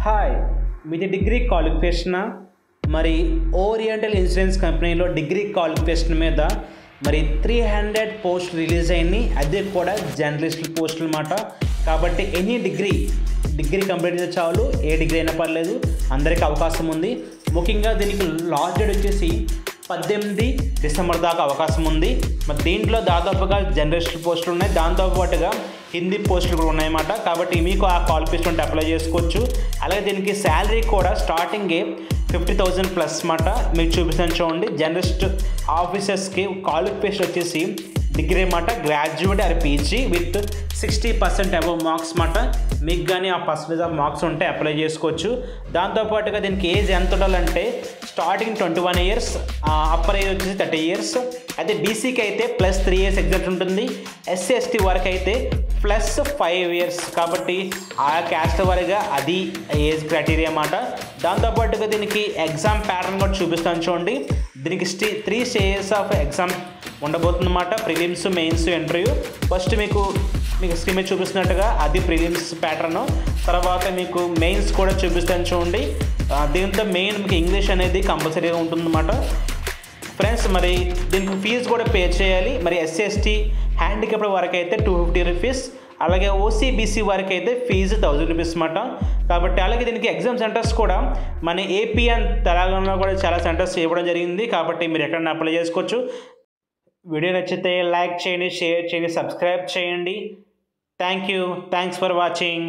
Hi, మీది degree క్వాలిఫికేషనా? మరి oriental insurance కంపెనీలో డిగ్రీ క్వాలిఫికేషన్ మీద మరి 300 పోస్టులు రిలీజ్ అయినాయి. అది కూడా జర్నలిస్ట్ పోస్టులు అన్నమాట. కాబట్టి ఎనీ డిగ్రీ కంప్లీట్ చేస్తే చాలు, ఏ డిగ్రీ అయినా పర్లేదు, అందరికీ అవకాశం ఉంది. ముఖ్యంగా దీనికి లాస్ట్ డేట్ వచ్చేసి 18 డిసెంబర్ దాకా అవకాశం ఉంది. మరి దీంట్లో దాదాపుగా జర్నలిస్ట్ పోస్టులు ఉన్నాయి, దాంతోపాటుగా హిందీ పోస్టులు కూడా ఉన్నాయన్నమాట. కాబట్టి మీకు ఆ క్వాలిఫికేషన్ ఉంటే అప్లై చేసుకోవచ్చు. అలాగే దీనికి శాలరీ కూడా స్టార్టింగే 50,000 ప్లస్ మాట మీకు చూపిస్తాను చూడండి. జర్నలిస్ట్ ఆఫీసర్స్కి క్వాలిఫికేషన్ వచ్చేసి డిగ్రీ మాట, graduate or PG with 60% above marks మాట. మీకు కానీ ఆ పర్సంటేజ్ ఆఫ్ మార్క్స్ ఉంటే అప్లై చేసుకోవచ్చు. దాంతోపాటుగా దీనికి ఏజ్ ఎంత ఉండాలంటే స్టార్టింగ్ 21 ఇయర్స్, అప్పర్ ఏజ్ వచ్చేసి 30 ఇయర్స్. అయితే బీసీకి అయితే +3 ఇయర్స్ ఎగ్జామ్స్ ఉంటుంది, ఎస్సీ ఎస్టీ వరకు అయితే +5 ఇయర్స్. కాబట్టి ఆ క్యాస్ట్ వారిగా అది ఏజ్ క్రైటీరియా అన్నమాట. దాంతోపాటుగా దీనికి ఎగ్జామ్ ప్యాటర్న్ కూడా చూపిస్తాను చూడండి. దీనికి 3 స్టేజెస్ ఆఫ్ ఎగ్జామ్ ఉండబోతుందన్నమాట. Prelims, mains, interview. ఫస్ట్ మీకు స్క్రీన్ మీద చూపిస్తున్నట్టుగా అది ప్రిలిమ్స్ ప్యాటర్న్. తర్వాత మీకు మెయిన్స్ కూడా చూపిస్తాను చూడండి. దీంతో మెయిన్ మీకు ఇంగ్లీష్ అనేది కంపల్సరీగా ఉంటుందన్నమాట ఫ్రెండ్స్. మరి దీనికి ఫీజు కూడా పే చేయాలి. మరి ఎస్సీ ఎస్టీ హ్యాండిక్యాప్డ్ వరకు అయితే 250 రూపీస్, అలాగే ఓసీ బీసీ వరకు అయితే ఫీజు 1000 రూపీస్ అన్నమాట. కాబట్టి అలాగే దీనికి ఎగ్జామ్ సెంటర్స్ కూడా మన ఏపీ అండ్ తెలంగాణలో కూడా చాలా సెంటర్స్ ఇవ్వడం జరిగింది. కాబట్టి మీరు ఎక్కడైనా అప్లై చేసుకోవచ్చు. వీడియో నచ్చితే లైక్ చేయండి, షేర్ చేయండి, సబ్స్క్రైబ్ చేయండి. Thanks for watching.